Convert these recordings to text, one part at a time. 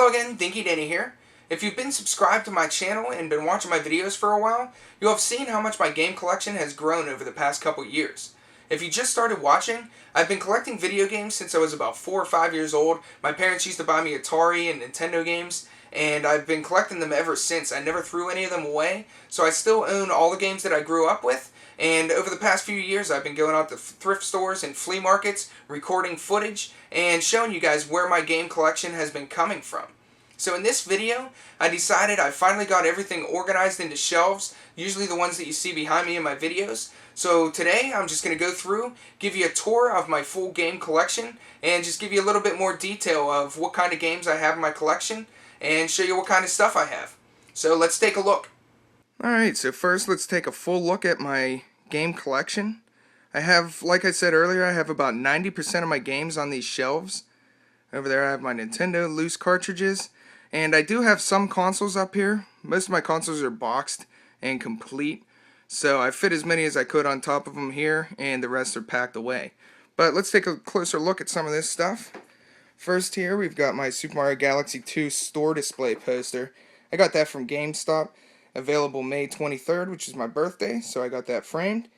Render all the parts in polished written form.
Hello again, Dinky Danny here. If you've been subscribed to my channel and been watching my videos for a while, you'll have seen how much my game collection has grown over the past couple years. If you just started watching, I've been collecting video games since I was about 4 or 5 years old. My parents used to buy me Atari and Nintendo games, and I've been collecting them ever since. I never threw any of them away, so I still own all the games that I grew up with. And over the past few years, I've been going out to thrift stores and flea markets, recording footage, and showing you guys where my game collection has been coming from. So in this video, I decided I finally got everything organized into shelves, usually the ones that you see behind me in my videos. So today, I'm just going to go through, give you a tour of my full game collection, and just give you a little bit more detail of what kind of games I have in my collection, and show you what kind of stuff I have. So let's take a look. Alright, so first let's take a full look at my game collection. I have, like I said earlier, I have about 90% of my games on these shelves. Over there I have my Nintendo loose cartridges, and I do have some consoles up here. Most of my consoles are boxed and complete, so I fit as many as I could on top of them here, and the rest are packed away. But let's take a closer look at some of this stuff. First here we've got my Super Mario Galaxy 2 store display poster. I got that from GameStop. Available May 23rd, which is my birthday, so I got that framed.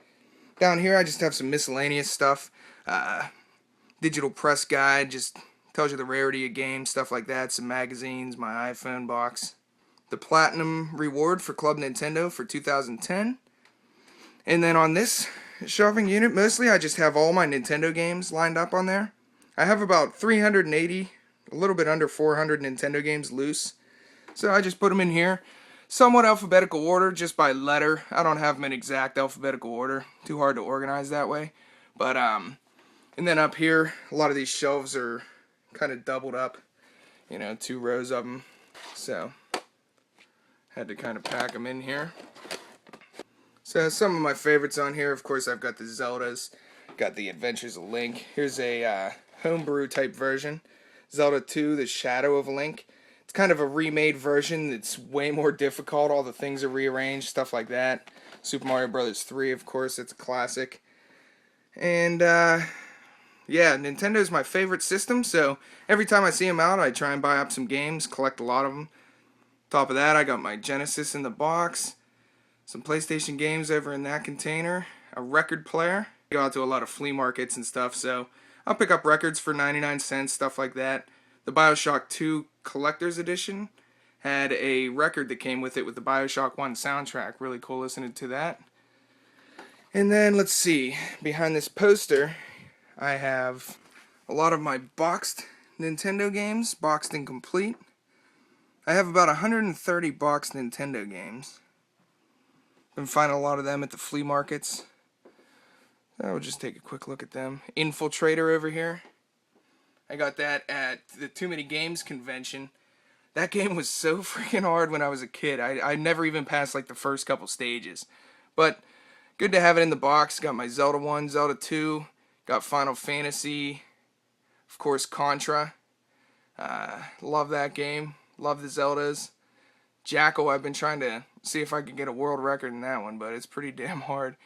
Down here I just have some miscellaneous stuff. Digital press guide, just tells you the rarity of games, stuff like that. Some magazines, my iPhone box. The Platinum Reward for Club Nintendo for 2010. And then on this shelving unit, mostly I just have all my Nintendo games lined up on there. I have about 380, a little bit under 400 Nintendo games loose. So I just put them in here. Somewhat alphabetical order, just by letter. I don't have them in exact alphabetical order. Too hard to organize that way. But, and then up here, a lot of these shelves are kind of doubled up. You know, 2 rows of them. So, had to kind of pack them in here. So, some of my favorites on here, of course, I've got the Zeldas. Got the Adventures of Link. Here's a homebrew type version. Zelda 2, The Shadow of Link. It's kind of a remade version that's way more difficult. All the things are rearranged, stuff like that. Super Mario Bros. 3, of course, it's a classic. And, yeah, Nintendo's my favorite system, so every time I see them out, I try and buy up some games, collect a lot of them. Top of that, I got my Genesis in the box, some PlayStation games over in that container, a record player. I go out to a lot of flea markets and stuff, so I'll pick up records for 99 cents, stuff like that. The BioShock 2 Collector's Edition had a record that came with it with the BioShock 1 soundtrack. Really cool listening to that. And then, let's see, behind this poster, I have a lot of my boxed Nintendo games, boxed and complete. I have about 130 boxed Nintendo games. Been finding a lot of them at the flea markets. I'll just take a quick look at them. Infiltrator over here. I got that at the Too Many Games convention. That game was so freaking hard when I was a kid. I never even passed like the first couple stages. But good to have it in the box. Got my Zelda 1, Zelda 2. Got Final Fantasy. Of course, Contra. Love that game. Love the Zeldas. Jackal, I've been trying to see if I could get a world record in that one, but it's pretty damn hard.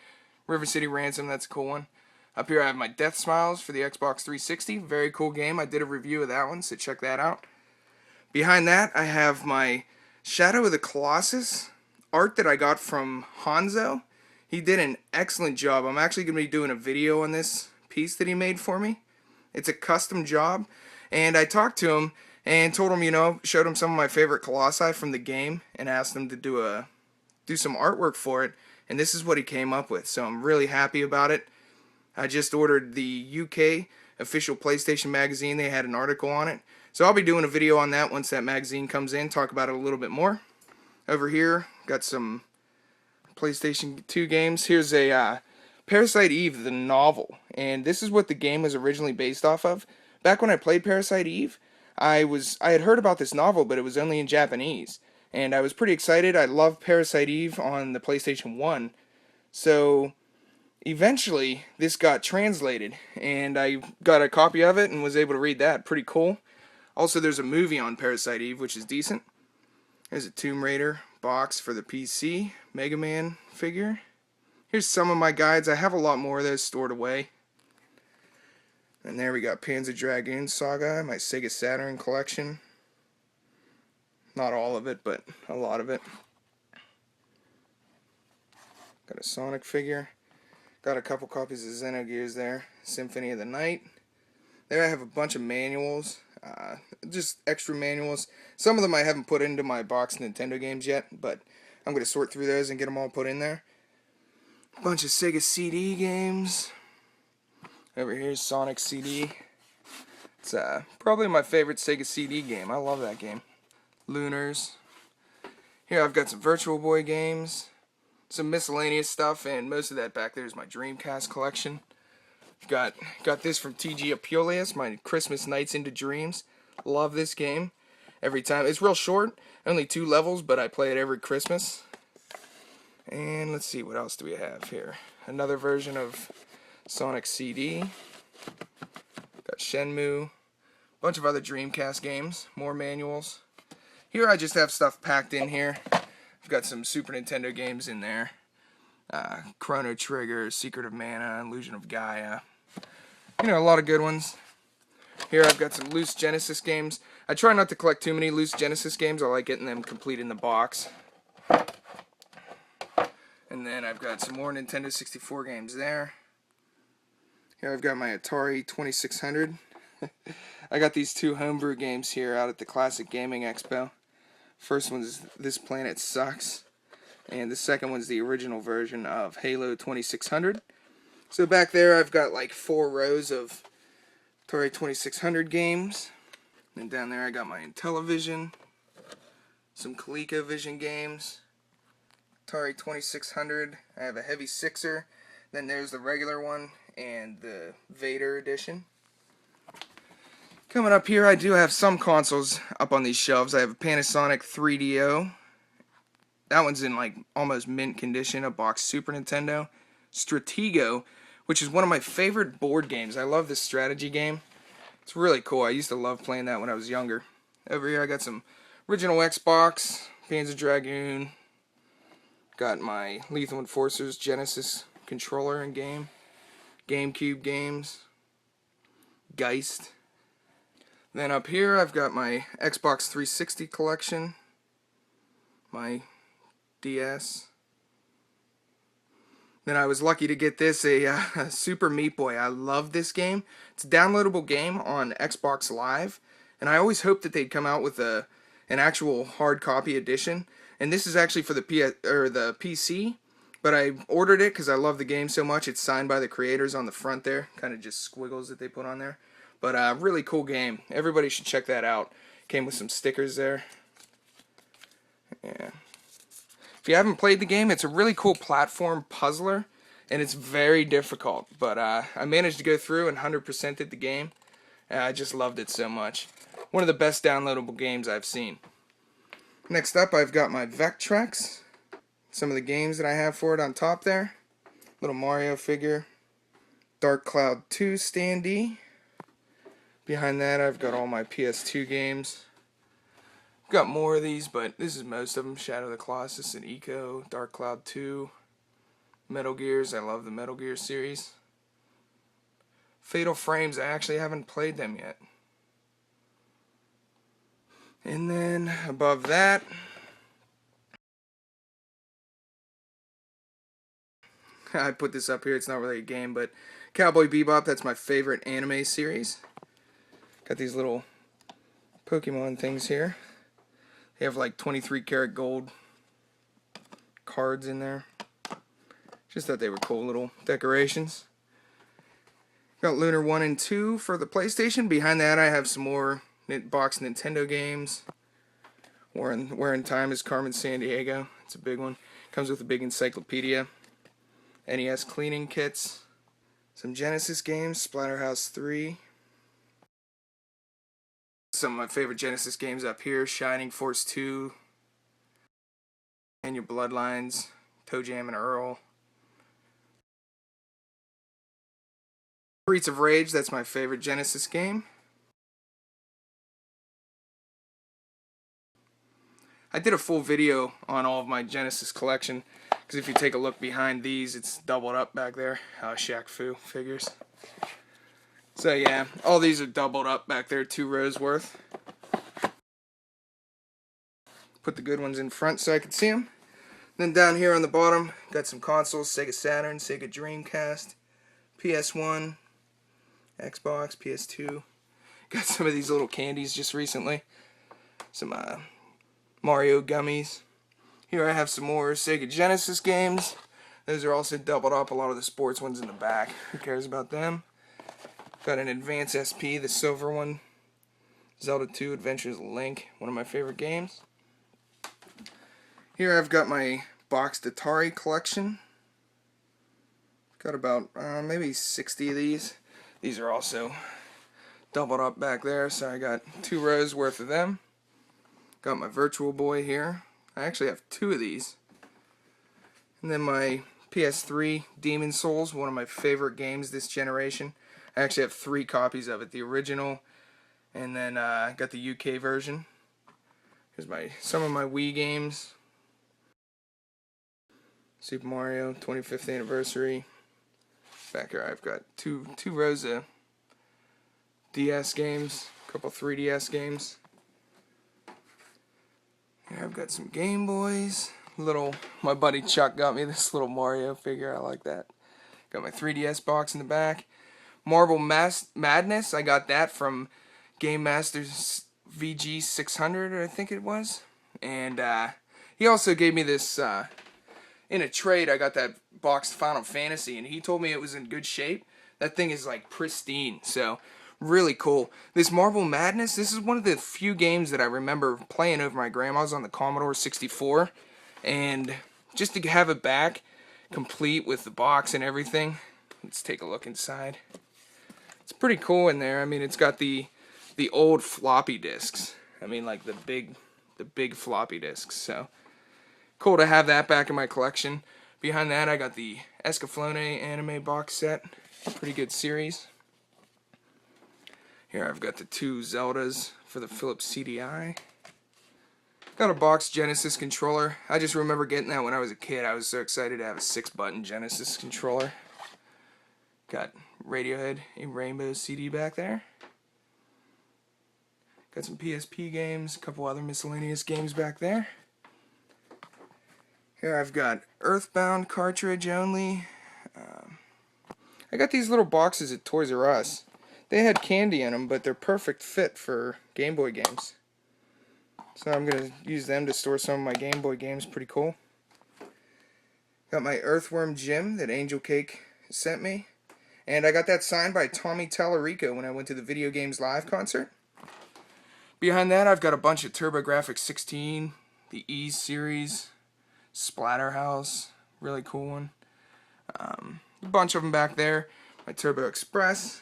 River City Ransom, that's a cool one. Up here I have my Death Smiles for the Xbox 360. Very cool game. I did a review of that one, so check that out. Behind that, I have my Shadow of the Colossus art that I got from Hanzo. He did an excellent job. I'm actually going to be doing a video on this piece that he made for me. It's a custom job, and I talked to him and told him, you know, showed him some of my favorite Colossi from the game and asked him to do some artwork for it, and this is what he came up with. So I'm really happy about it. I just ordered the UK official PlayStation magazine. They had an article on it. So I'll be doing a video on that once that magazine comes in, talk about it a little bit more. Over here, got some PlayStation 2 games. Here's a Parasite Eve, the novel. And this is what the game was originally based off of. Back when I played Parasite Eve, I had heard about this novel, but it was only in Japanese. And I was pretty excited. I loved Parasite Eve on the PlayStation 1. So eventually, this got translated, and I got a copy of it and was able to read that. Pretty cool. Also, there's a movie on Parasite Eve, which is decent. There's a Tomb Raider box for the PC, Mega Man figure. Here's some of my guides. I have a lot more of those stored away. And there we got Panzer Dragoon Saga, my Sega Saturn collection. Not all of it, but a lot of it. Got a Sonic figure. Got a couple copies of Xenogears there. Symphony of the Night. There I have a bunch of manuals. Just extra manuals. Some of them I haven't put into my box Nintendo games yet, but I'm going to sort through those and get them all put in there. A bunch of Sega CD games. Over here's Sonic CD. It's probably my favorite Sega CD game. I love that game. Lunars. Here I've got some Virtual Boy games. Some miscellaneous stuff, and most of that back there is my Dreamcast collection. Got this from TG Apuleius, my Christmas Nights into Dreams. Love this game. Every time. It's real short, only 2 levels, but I play it every Christmas. And let's see, what else do we have here? Another version of Sonic CD. Got Shenmue. Bunch of other Dreamcast games. More manuals. Here I just have stuff packed in here. I've got some Super Nintendo games in there. Chrono Trigger, Secret of Mana, Illusion of Gaia. You know, a lot of good ones. Here I've got some loose Genesis games. I try not to collect too many loose Genesis games. I like getting them complete in the box. And then I've got some more Nintendo 64 games there. Here I've got my Atari 2600. I got these 2 homebrew games here out at the Classic Gaming Expo. First one's This Planet Sucks, and the second one's the original version of Halo 2600. So back there I've got like 4 rows of Atari 2600 games. And down there I got my Intellivision, some ColecoVision games, Atari 2600. I have a Heavy Sixer, then there's the regular one, and the Vader edition. Coming up here, I do have some consoles up on these shelves. I have a Panasonic 3DO. That one's in like almost mint condition. A box Super Nintendo. Stratego, which is one of my favorite board games. I love this strategy game. It's really cool. I used to love playing that when I was younger. Over here I got some original Xbox, Panzer Dragoon. Got my Lethal Enforcers Genesis controller and game. GameCube games. Geist. Then up here I've got my Xbox 360 collection, my DS. Then I was lucky to get this, a Super Meat Boy. I love this game. It's a downloadable game on Xbox Live, and I always hoped that they'd come out with an actual hard copy edition. And this is actually for the PC, but I ordered it because I love the game so much. It's signed by the creators on the front there, kind of just squiggles that they put on there. But really cool game. Everybody should check that out. Came with some stickers there. Yeah. If you haven't played the game, it's a really cool platform puzzler, and it's very difficult. But I managed to go through and 100%ed the game. I just loved it so much. One of the best downloadable games I've seen. Next up, I've got my Vectrex. Some of the games that I have for it on top there. Little Mario figure. Dark Cloud 2 standee. Behind that, I've got all my PS2 games. Got more of these, but this is most of them. Shadow of the Colossus and Eco, Dark Cloud 2, Metal Gears. I love the Metal Gear series. Fatal Frames, I actually haven't played them yet. And then above that, I put this up here. It's not really a game, but Cowboy Bebop, that's my favorite anime series. Got these little Pokemon things here. They have like 23 karat gold cards in there. Just thought they were cool little decorations. Got Lunar 1 and 2 for the PlayStation. Behind that I have some more box Nintendo games. Where in Time is Carmen Sandiego. It's a big one. Comes with a big encyclopedia. NES cleaning kits. Some Genesis games. Splatterhouse 3. Some of my favorite Genesis games up here. Shining Force 2. And Your Bloodlines. Toe Jam and Earl. Streets of Rage, that's my favorite Genesis game. I did a full video on all of my Genesis collection, because if you take a look behind these, it's doubled up back there. Shaq Fu figures. So yeah, all these are doubled up back there, 2 rows worth. Put the good ones in front so I can see them. Then down here on the bottom, got some consoles: Sega Saturn, Sega Dreamcast, PS1, Xbox, PS2. Got some of these little candies just recently. Some Mario gummies. Here I have some more Sega Genesis games. Those are also doubled up. A lot of the sports ones in the back. Who cares about them? Got an Advance SP, the silver one. Zelda 2 Adventures of Link, one of my favorite games. Here I've got my boxed Atari collection. Got about maybe 60 of these. These are also doubled up back there, so I got 2 rows worth of them. Got my Virtual Boy here. I actually have 2 of these. And then my PS3 Demon Souls, one of my favorite games this generation. I actually have 3 copies of it. The original, and then I got the UK version. Here's some of my Wii games. Super Mario 25th anniversary. Back here I've got two rows of DS games, a couple 3DS games. Here I've got some Game Boys. My buddy Chuck got me this little Mario figure. I like that. Got my 3DS box in the back. Marble Madness, I got that from Game Master's VG 600, I think it was. And he also gave me this, in a trade, I got that boxed Final Fantasy, and he told me it was in good shape. That thing is like pristine, so really cool. This Marble Madness, this is one of the few games that I remember playing over my grandma's on the Commodore 64. And just to have it back, complete with the box and everything. Let's take a look inside. It's pretty cool in there. I mean, it's got the old floppy disks. I mean, like the big floppy disks. So cool to have that back in my collection. Behind that, I got the Escaflowne anime box set. Pretty good series. Here I've got the 2 Zeldas for the Philips CDI. Got a boxed Genesis controller. I just remember getting that when I was a kid. I was so excited to have a 6-button Genesis controller. Got Radiohead, a Rainbow CD back there. Got some PSP games, a couple other miscellaneous games back there. Here I've got Earthbound cartridge only. I got these little boxes at Toys R Us. They had candy in them, but they're perfect fit for Game Boy games. So I'm going to use them to store some of my Game Boy games. Pretty cool. Got my Earthworm Jim that Angel Cake sent me. And I got that signed by Tommy Tallarico when I went to the Video Games Live concert. Behind that, I've got a bunch of TurboGrafx 16, the E series, Splatterhouse, really cool one. A bunch of them back there. My Turbo Express,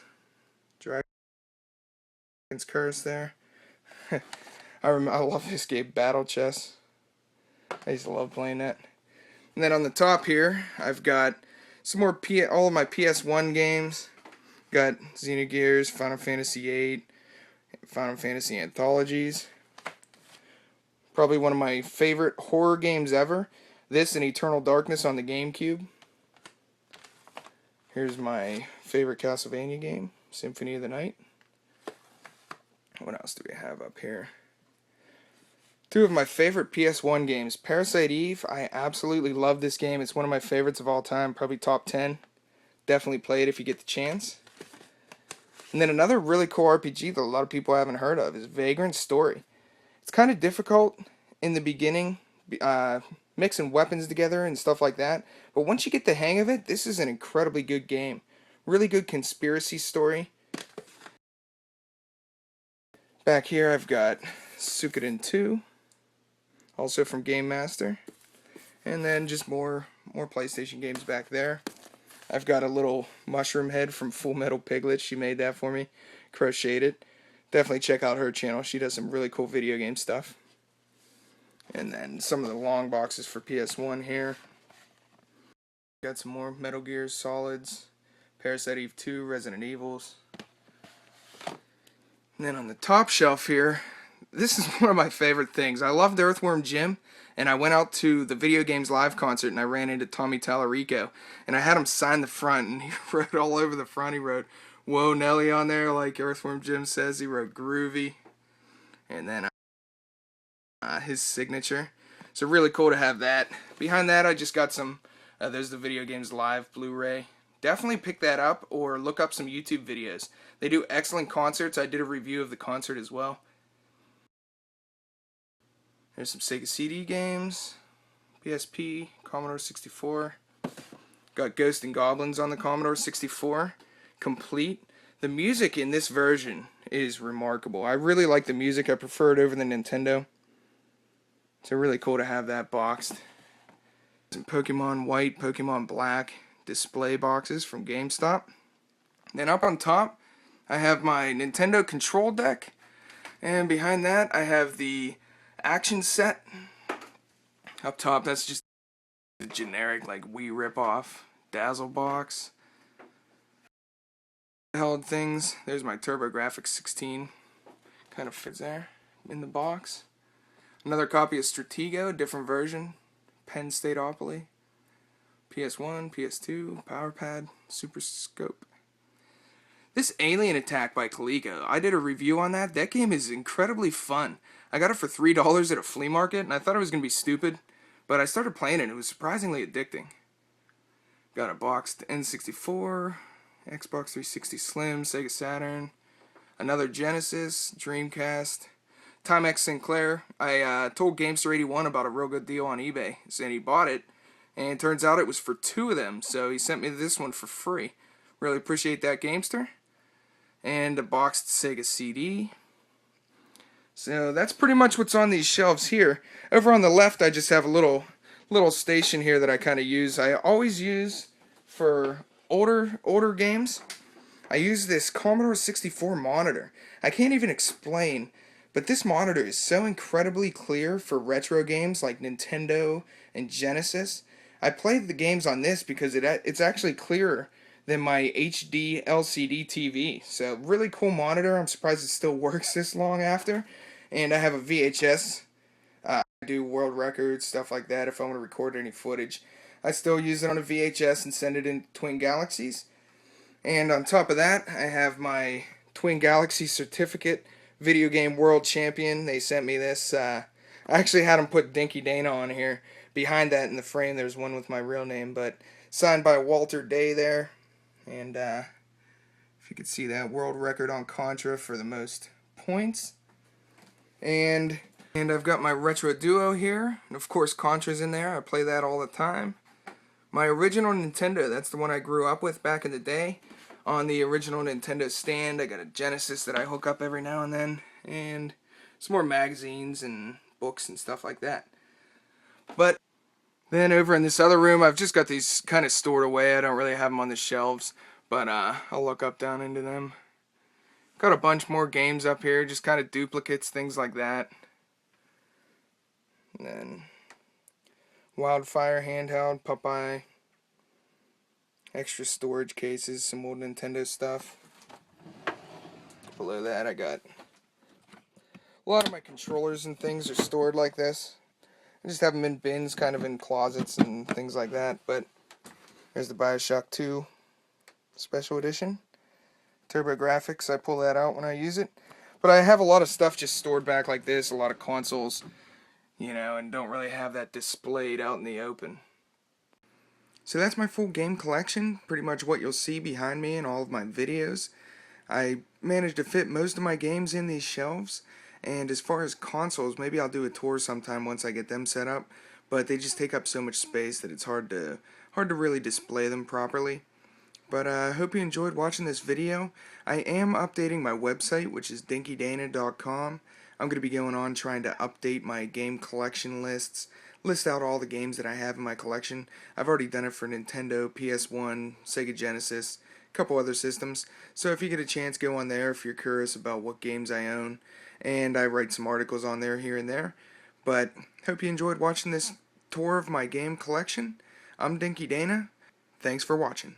Dragon's Curse there. I love this game, Battle Chess. I used to love playing that. And then on the top here, I've got some more all of my PS1 games. Got Xenogears, Final Fantasy VIII, Final Fantasy Anthologies. Probably one of my favorite horror games ever. This and Eternal Darkness on the GameCube. Here's my favorite Castlevania game, Symphony of the Night. What else do we have up here? 2 of my favorite PS1 games. Parasite Eve, I absolutely love this game. It's one of my favorites of all time, probably top 10. Definitely play it if you get the chance. And then another really cool RPG that a lot of people haven't heard of is Vagrant Story. It's kind of difficult in the beginning, mixing weapons together and stuff like that. But once you get the hang of it, this is an incredibly good game. Really good conspiracy story. Back here I've got Suikoden 2, also from Game Master. And then just more PlayStation games back there. I've got a little mushroom head from Full Metal Piglet. She made that for me. Crocheted it. Definitely check out her channel. She does some really cool video game stuff. And then some of the long boxes for PS1 here. Got some more Metal Gear Solids, Parasite Eve 2, Resident Evils. And then on the top shelf here, this is one of my favorite things. I loved Earthworm Jim, and I went out to the Video Games Live concert and I ran into Tommy Tallarico. And I had him sign the front, and he wrote all over the front. He wrote, "Whoa, Nelly" on there, like Earthworm Jim says. He wrote "Groovy." And then his signature. So really cool to have that. Behind that, I just got some, there's the Video Games Live Blu-ray. Definitely pick that up or look up some YouTube videos. They do excellent concerts. I did a review of the concert as well. There's some Sega CD games, PSP, Commodore 64. Got Ghosts and Goblins on the Commodore 64, complete. The music in this version is remarkable. I really like the music. I prefer it over the Nintendo. So really cool to have that boxed. Some Pokemon White, Pokemon Black display boxes from GameStop. Then up on top, I have my Nintendo control deck. And behind that, I have the action set. Up top, that's just the generic like Wii ripoff Dazzle box. Held things. There's my TurboGrafx 16. Kind of fits there in the box. Another copy of Stratego, different version. Penn Stateopoly. PS1, PS2, Power Pad, Super Scope. This Alien Attack by Coleco, I did a review on that. That game is incredibly fun. I got it for $3 at a flea market, and I thought it was going to be stupid, but I started playing it, and it was surprisingly addicting. Got a boxed N64, Xbox 360 Slim, Sega Saturn, another Genesis, Dreamcast, Timex Sinclair. I told Gamester81 about a real good deal on eBay, saying he bought it, and it turns out it was for 2 of them, so he sent me this one for free. Really appreciate that, Gamester. And a boxed Sega CD. So that's pretty much what's on these shelves here. Over on the left, I just have a little station here that I kind of use. I always use for older games. I use this Commodore 64 monitor. I can't even explain, but this monitor is so incredibly clear for retro games like Nintendo and Genesis. I played the games on this because it's actually clearer than my HD LCD TV. So really cool monitor. I'm surprised it still works this long after. And I have a VHS. I do world records, stuff like that. If I want to record any footage, I still use it on a VHS and send it in Twin Galaxies. And on top of that, I have my Twin Galaxy certificate, video game world champion. They sent me this. I actually had them put Dinky Dana on here. Behind that in the frame, there's one with my real name, but signed by Walter Day there. And if you could see that, world record on Contra for the most points. And I've got my Retro Duo here. And of course, Contra's in there. I play that all the time. My original Nintendo, that's the one I grew up with back in the day. On the original Nintendo stand, I got a Genesis that I hook up every now and then. And some more magazines and books and stuff like that. But then over in this other room, I've just got these kind of stored away. I don't really have them on the shelves, but I'll look up down into them. Got a bunch more games up here, just kind of duplicates, things like that. And then Wildfire handheld, Popeye. Extra storage cases, some old Nintendo stuff. Below that, I got a lot of my controllers and things are stored like this. I just have them in bins, kind of in closets and things like that. But there's the BioShock 2 Special Edition. TurboGrafx, I pull that out when I use it. But I have a lot of stuff just stored back like this, a lot of consoles, you know, and don't really have that displayed out in the open. So that's my full game collection, pretty much what you'll see behind me in all of my videos. I managed to fit most of my games in these shelves. And as far as consoles, maybe I'll do a tour sometime once I get them set up, but they just take up so much space that it's hard to really display them properly. But I hope you enjoyed watching this video. I am updating my website, which is dinkydana.com. I'm going to be going on trying to update my game collection lists, list out all the games that I have in my collection. I've already done it for Nintendo, PS1, Sega Genesis, a couple other systems. So if you get a chance, go on there if you're curious about what games I own. And I write some articles on there here and there. But hope you enjoyed watching this tour of my game collection. I'm Dinky Dana. Thanks for watching.